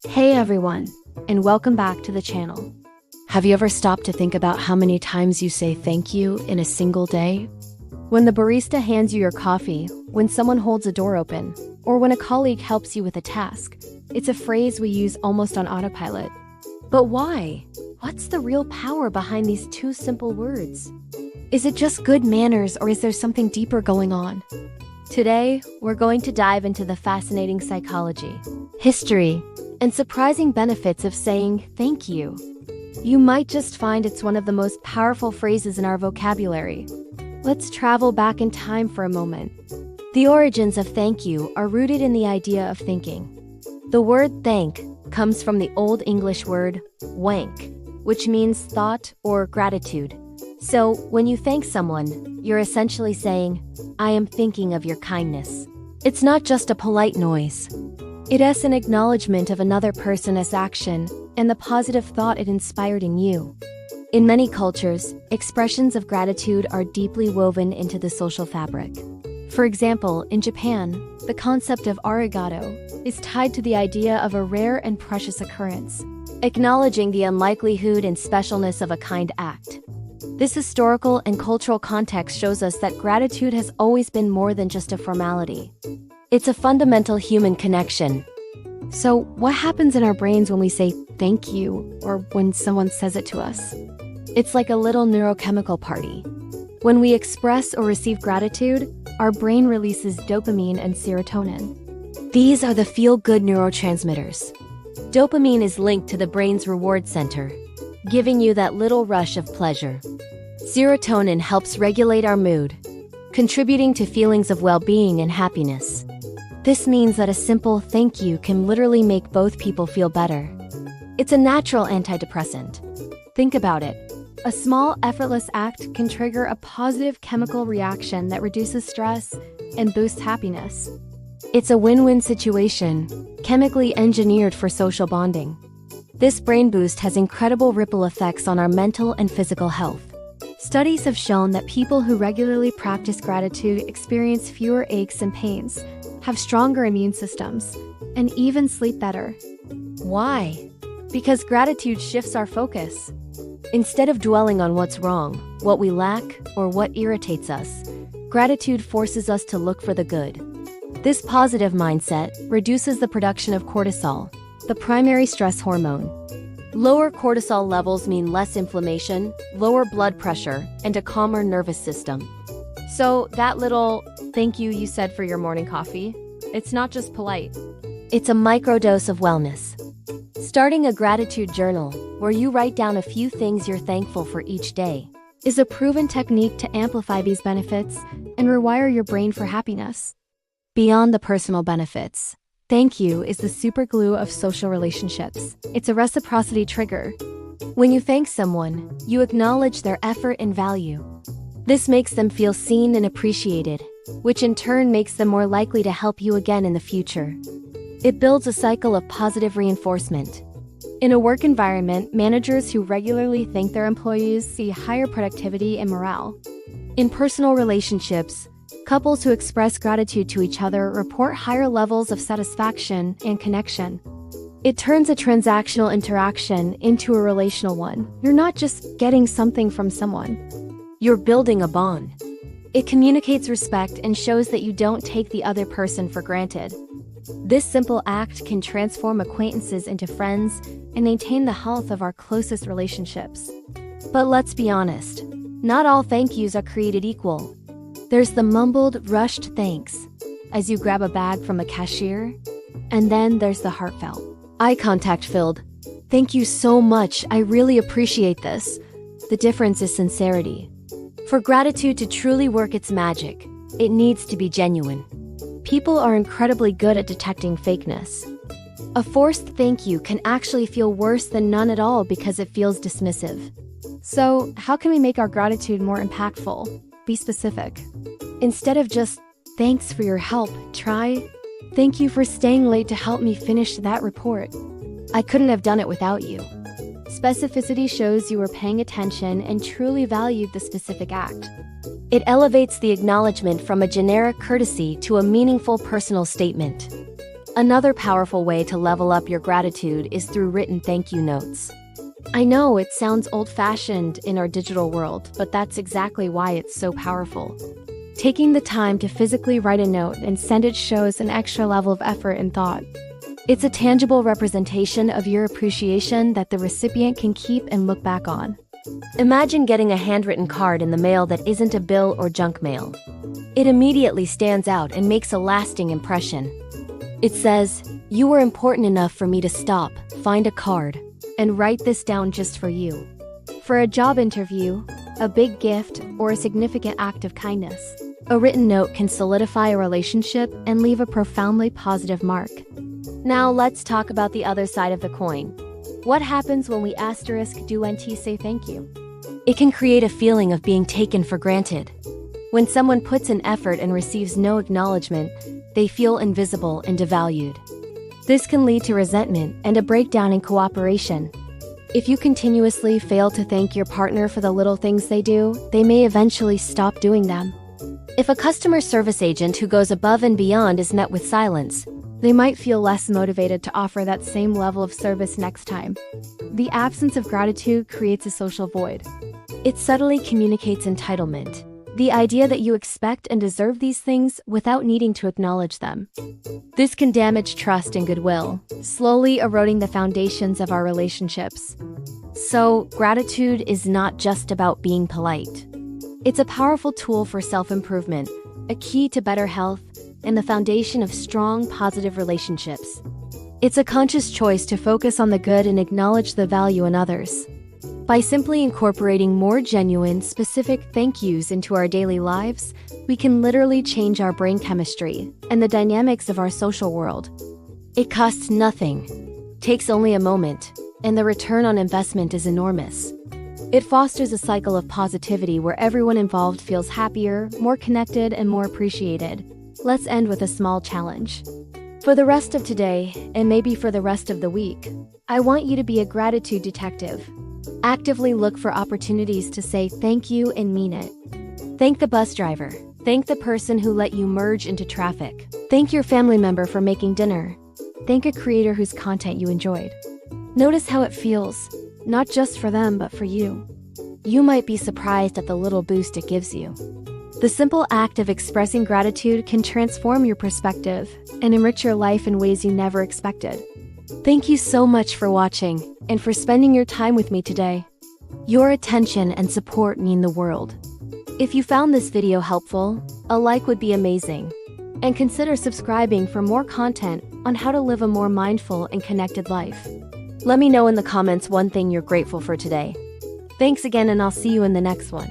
Hey everyone, and welcome back to the channel. Have you ever stopped to think about how many times you say thank you in a single day? When the barista hands you your coffee, when someone holds a door open, or when a colleague helps you with a task, it's a phrase we use almost on autopilot. But why? What's the real power behind these two simple words? Is it just good manners, or is there something deeper going on? Today, we're going to dive into the fascinating psychology, history, and surprising benefits of saying thank you. You might just find it's one of the most powerful phrases in our vocabulary. Let's travel back in time for a moment. The origins of thank you are rooted in the idea of thinking. The word thank comes from the Old English word wank, which means thought or gratitude. So, when you thank someone, you're essentially saying, I am thinking of your kindness. It's not just a polite noise. It is an acknowledgement of another person's action and the positive thought it inspired in you. In many cultures, expressions of gratitude are deeply woven into the social fabric. For example, in Japan, the concept of arigato is tied to the idea of a rare and precious occurrence, acknowledging the unlikelihood and specialness of a kind act. This historical and cultural context shows us that gratitude has always been more than just a formality. It's a fundamental human connection. So, what happens in our brains when we say thank you, or when someone says it to us? It's like a little neurochemical party. When we express or receive gratitude, our brain releases dopamine and serotonin. These are the feel-good neurotransmitters. Dopamine is linked to the brain's reward center, giving you that little rush of pleasure. Serotonin helps regulate our mood, contributing to feelings of well-being and happiness. This means that a simple thank you can literally make both people feel better. It's a natural antidepressant. Think about it. A small, effortless act can trigger a positive chemical reaction that reduces stress and boosts happiness. It's a win-win situation, chemically engineered for social bonding. This brain boost has incredible ripple effects on our mental and physical health. Studies have shown that people who regularly practice gratitude experience fewer aches and pains, have stronger immune systems, and even sleep better. Why? Because gratitude shifts our focus. Instead of dwelling on what's wrong, what we lack, or what irritates us, gratitude forces us to look for the good. This positive mindset reduces the production of cortisol, the primary stress hormone. Lower cortisol levels mean less inflammation, lower blood pressure, and a calmer nervous system. So that little thank you said for your morning coffee, it's not just polite. It's a microdose of wellness. Starting a gratitude journal, where you write down a few things you're thankful for each day, is a proven technique to amplify these benefits and rewire your brain for happiness. Beyond the personal benefits, thank you is the superglue of social relationships. It's a reciprocity trigger. When you thank someone, you acknowledge their effort and value. This makes them feel seen and appreciated, which in turn makes them more likely to help you again in the future. It builds a cycle of positive reinforcement. In a work environment, managers who regularly thank their employees see higher productivity and morale. In personal relationships, couples who express gratitude to each other report higher levels of satisfaction and connection. It turns a transactional interaction into a relational one. You're not just getting something from someone. You're building a bond. It communicates respect and shows that you don't take the other person for granted. This simple act can transform acquaintances into friends and maintain the health of our closest relationships. But let's be honest, not all thank yous are created equal. There's the mumbled, rushed thanks, as you grab a bag from a cashier, and then there's the heartfelt, eye contact-filled, thank you so much, I really appreciate this. The difference is sincerity. For gratitude to truly work its magic, it needs to be genuine. People are incredibly good at detecting fakeness. A forced thank you can actually feel worse than none at all because it feels dismissive. So, how can we make our gratitude more impactful? Be specific. Instead of just, thanks for your help, try, thank you for staying late to help me finish that report. I couldn't have done it without you. Specificity shows you were paying attention and truly valued the specific act. It elevates the acknowledgement from a generic courtesy to a meaningful personal statement. Another powerful way to level up your gratitude is through written thank you notes. I know it sounds old-fashioned in our digital world, but that's exactly why it's so powerful. Taking the time to physically write a note and send it shows an extra level of effort and thought. It's a tangible representation of your appreciation that the recipient can keep and look back on. Imagine getting a handwritten card in the mail that isn't a bill or junk mail. It immediately stands out and makes a lasting impression. It says, "You were important enough for me to stop, find a card, and write this down just for you." For a job interview, a big gift, or a significant act of kindness, a written note can solidify a relationship and leave a profoundly positive mark. Now let's talk about the other side of the coin. What happens when we *do say thank you? It can create a feeling of being taken for granted. When someone puts in effort and receives no acknowledgement, they feel invisible and devalued. This can lead to resentment and a breakdown in cooperation. If you continuously fail to thank your partner for the little things they do, they may eventually stop doing them. If a customer service agent who goes above and beyond is met with silence, they might feel less motivated to offer that same level of service next time. The absence of gratitude creates a social void. It subtly communicates entitlement, the idea that you expect and deserve these things without needing to acknowledge them. This can damage trust and goodwill, slowly eroding the foundations of our relationships. So, gratitude is not just about being polite. It's a powerful tool for self-improvement, a key to better health, and the foundation of strong, positive relationships. It's a conscious choice to focus on the good and acknowledge the value in others. By simply incorporating more genuine, specific thank yous into our daily lives, we can literally change our brain chemistry and the dynamics of our social world. It costs nothing, takes only a moment, and the return on investment is enormous. It fosters a cycle of positivity where everyone involved feels happier, more connected, and more appreciated. Let's end with a small challenge. For the rest of today, and maybe for the rest of the week, I want you to be a gratitude detective. Actively look for opportunities to say thank you and mean it. Thank the bus driver. Thank the person who let you merge into traffic. Thank your family member for making dinner. Thank a creator whose content you enjoyed. Notice how it feels, not just for them, but for you. You might be surprised at the little boost it gives you. The simple act of expressing gratitude can transform your perspective and enrich your life in ways you never expected. Thank you so much for watching and for spending your time with me today. Your attention and support mean the world. If you found this video helpful, a like would be amazing. And consider subscribing for more content on how to live a more mindful and connected life. Let me know in the comments one thing you're grateful for today. Thanks again, and I'll see you in the next one.